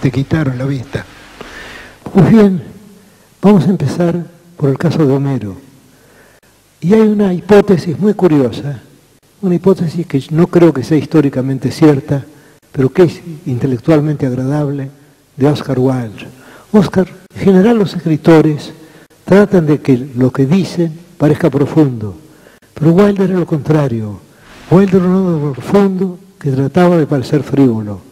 te quitaron la vista. Pues bien, vamos a empezar por el caso de Homero. Y hay una hipótesis muy curiosa, una hipótesis que no creo que sea históricamente cierta, pero que es intelectualmente agradable, de Oscar Wilde. En general los escritores tratan de que lo que dicen parezca profundo, pero Wilde era lo contrario. Wilde era un hombre profundo que trataba de parecer frívolo.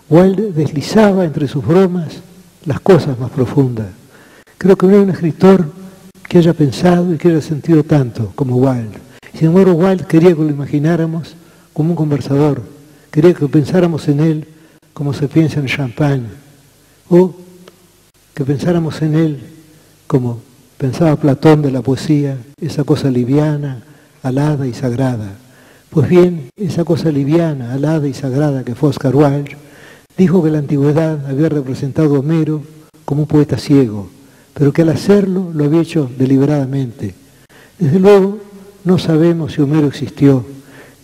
Wilde deslizaba entre sus bromas las cosas más profundas. Creo que no hay un escritor que haya pensado y que haya sentido tanto como Wilde. Sin embargo, Wilde quería que lo imagináramos como un conversador, quería que pensáramos en él como se piensa en Champagne, o que pensáramos en él como pensaba Platón de la poesía, esa cosa liviana, alada y sagrada. Pues bien, esa cosa liviana, alada y sagrada que fue Oscar Wilde, dijo que la antigüedad había representado a Homero como un poeta ciego, pero que al hacerlo lo había hecho deliberadamente. Desde luego, no sabemos si Homero existió.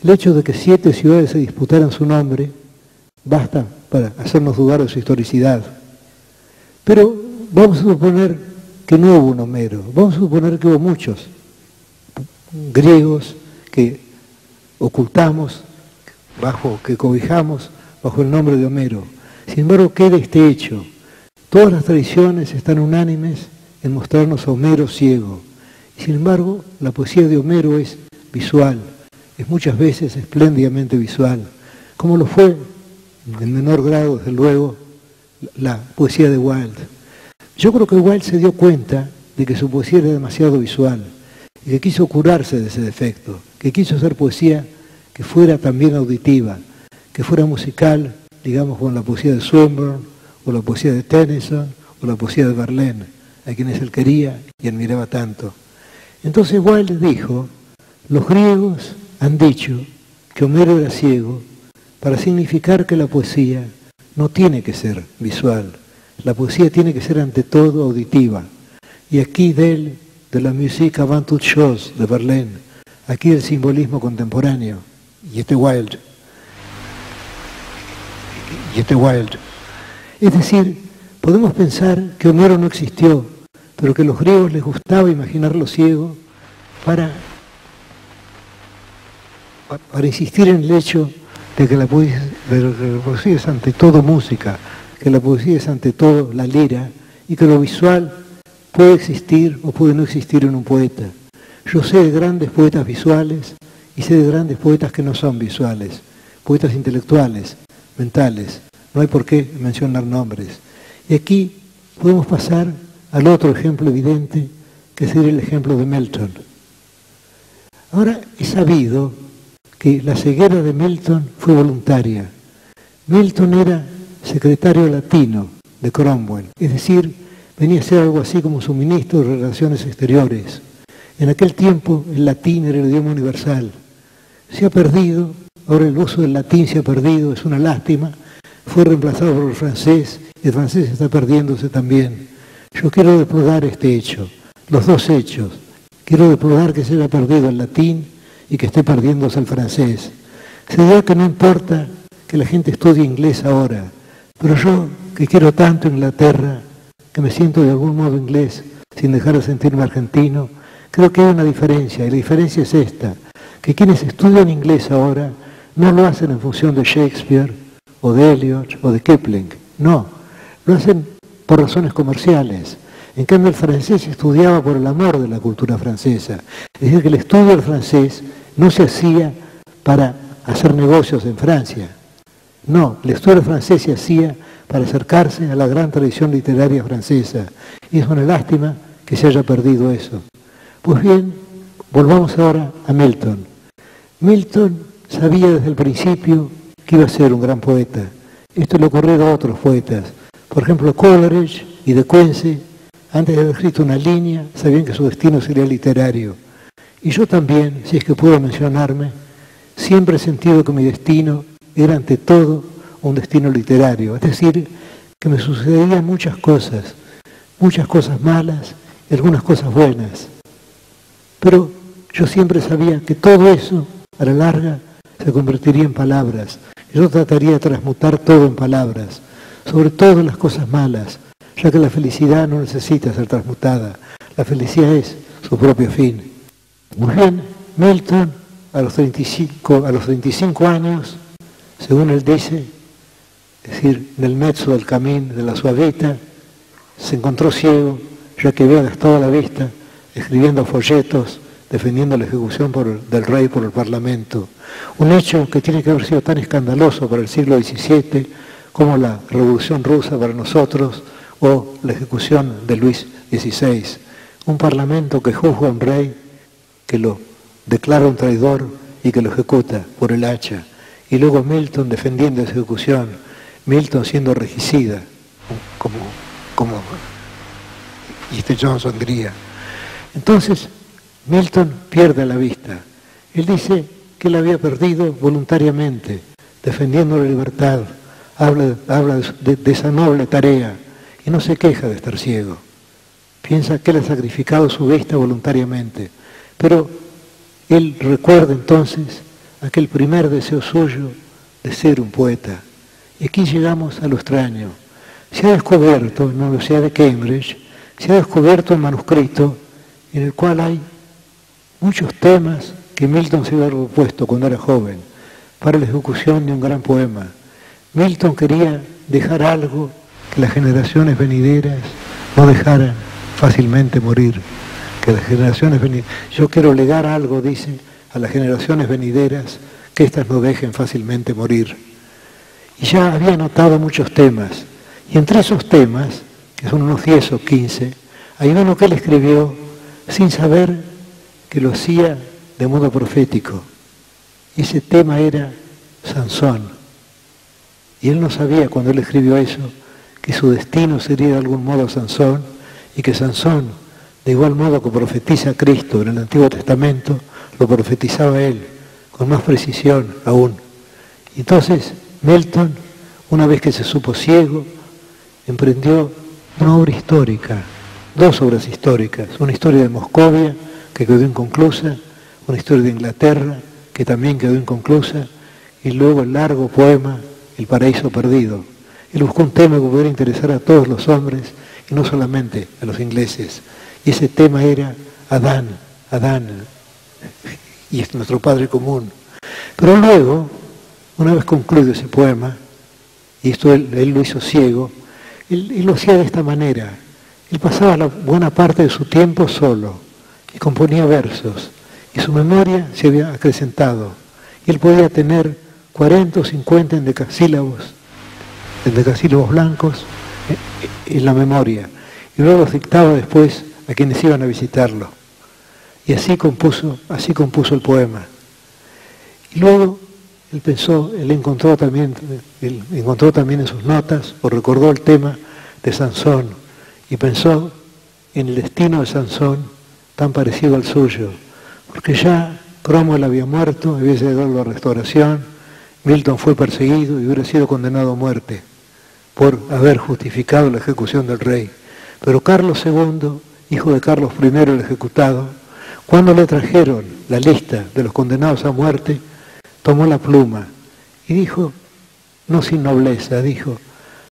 El hecho de que 7 ciudades se disputaran su nombre basta para hacernos dudar de su historicidad. Pero vamos a suponer que no hubo un Homero, vamos a suponer que hubo muchos griegos que ocultamos, que cobijamos bajo el nombre de Homero. Sin embargo, queda este hecho. Todas las tradiciones están unánimes en mostrarnos a Homero ciego. Y sin embargo, la poesía de Homero es visual, es muchas veces espléndidamente visual, como lo fue, en menor grado, desde luego, la poesía de Wilde. Yo creo que Wilde se dio cuenta de que su poesía era demasiado visual y que quiso curarse de ese defecto, que quiso hacer poesía que fuera también auditiva, que fuera musical, digamos, con la poesía de Swinburne, o la poesía de Tennyson, o la poesía de Verlaine, a quienes él quería y admiraba tanto. Entonces Wilde dijo, los griegos han dicho que Homero era ciego para significar que la poesía no tiene que ser visual, la poesía tiene que ser ante todo auditiva. Y aquí de la musique avant toute chose de Verlaine, aquí el simbolismo contemporáneo, y este Wilde. Es decir, podemos pensar que Homero no existió, pero que a los griegos les gustaba imaginarlo ciego para insistir en el hecho de que la poesía es ante todo música, que la poesía es ante todo la lira, y que lo visual puede existir o puede no existir en un poeta. Yo sé de grandes poetas visuales y sé de grandes poetas que no son visuales, poetas intelectuales, mentales. No hay por qué mencionar nombres. Y aquí podemos pasar al otro ejemplo evidente, que sería el ejemplo de Milton. Ahora es sabido que la ceguera de Milton fue voluntaria. Milton era secretario latino de Cromwell, es decir, venía a ser algo así como su ministro de Relaciones Exteriores. En aquel tiempo el latín era el idioma universal. Se ha perdido, ahora el uso del latín se ha perdido, es una lástima. Fue reemplazado por el francés, y el francés está perdiéndose también. Yo quiero deplorar este hecho, los dos hechos. Quiero deplorar que se haya perdido el latín y que esté perdiéndose el francés. Se dirá que no importa que la gente estudie inglés ahora, pero yo, que quiero tanto Inglaterra, que me siento de algún modo inglés, sin dejar de sentirme argentino, creo que hay una diferencia, y la diferencia es esta, que quienes estudian inglés ahora no lo hacen en función de Shakespeare, o de Eliot, o de Kipling, no, lo hacen por razones comerciales. En cambio el francés se estudiaba por el amor de la cultura francesa, es decir, que el estudio del francés no se hacía para hacer negocios en Francia, no, el estudio del francés se hacía para acercarse a la gran tradición literaria francesa, y es una lástima que se haya perdido eso. Pues bien, volvamos ahora a Milton. Milton sabía desde el principio que iba a ser un gran poeta. Esto le ocurrió a otros poetas. Por ejemplo, Coleridge y De Quincey, antes de haber escrito una línea, sabían que su destino sería literario. Y yo también, si es que puedo mencionarme, siempre he sentido que mi destino era ante todo un destino literario. Es decir, que me sucederían muchas cosas malas y algunas cosas buenas. Pero yo siempre sabía que todo eso, a la larga, se convertiría en palabras. Yo trataría de transmutar todo en palabras. sobre todo las cosas malas, ya que la felicidad no necesita ser transmutada, la felicidad es su propio fin. Muy bien, Milton a los 35 años, según él dice, es decir, en el mezzo del camino de la suaveta, se encontró ciego, ya que había gastado la vista escribiendo folletos defendiendo la ejecución del rey por el Parlamento. Un hecho que tiene que haber sido tan escandaloso para el siglo XVII como la Revolución Rusa para nosotros o la ejecución de Luis XVI. Un Parlamento que juzga a un rey, que lo declara un traidor y que lo ejecuta por el hacha. Y luego Milton defendiendo esa ejecución, Milton siendo regicida, como Johnson diría. Entonces, Milton pierde la vista. Él dice que la había perdido voluntariamente, defendiendo la libertad. Habla de esa noble tarea y no se queja de estar ciego. Piensa que él ha sacrificado su vista voluntariamente. Pero él recuerda entonces aquel primer deseo suyo de ser un poeta. Y aquí llegamos a lo extraño. Se ha descubierto en la Universidad de Cambridge, se ha descubierto un manuscrito en el cual hay muchos temas que Milton se había propuesto cuando era joven para la ejecución de un gran poema. Milton quería dejar algo que las generaciones venideras no dejaran fácilmente morir. Que las generaciones venideras, yo quiero legar algo, dice, a las generaciones venideras, que éstas no dejen fácilmente morir. Y ya había anotado muchos temas, y entre esos temas, que son unos 10 o 15, hay uno que él escribió sin saber que lo hacía de modo profético. Y ese tema era Sansón. Y él no sabía cuando él escribió eso, que su destino sería de algún modo Sansón, y que Sansón, de igual modo que profetiza Cristo en el Antiguo Testamento, lo profetizaba él, con más precisión aún. Y entonces Milton, una vez que se supo ciego, emprendió una obra histórica, 2 obras históricas, una historia de Moscovia, que quedó inconclusa, una historia de Inglaterra, que también quedó inconclusa, y luego el largo poema El paraíso perdido. Él buscó un tema que pudiera interesar a todos los hombres, y no solamente a los ingleses. Y ese tema era Adán, y es nuestro Padre común. Pero luego, una vez concluido ese poema, y esto él lo hizo ciego, él lo hacía de esta manera. Él pasaba la buena parte de su tiempo solo, y componía versos, y su memoria se había acrecentado. Y él podía tener 40 o 50 endecasílabos blancos en la memoria, y luego los dictaba después a quienes iban a visitarlo. Y así compuso el poema. Y luego él encontró también en sus notas, o recordó el tema de Sansón, y pensó en el destino de Sansón, tan parecido al suyo, porque ya Cromwell había muerto, había llegado la restauración, Milton fue perseguido y hubiera sido condenado a muerte por haber justificado la ejecución del rey. Pero Carlos II, hijo de Carlos I el ejecutado, cuando le trajeron la lista de los condenados a muerte, tomó la pluma y dijo, no sin nobleza, dijo,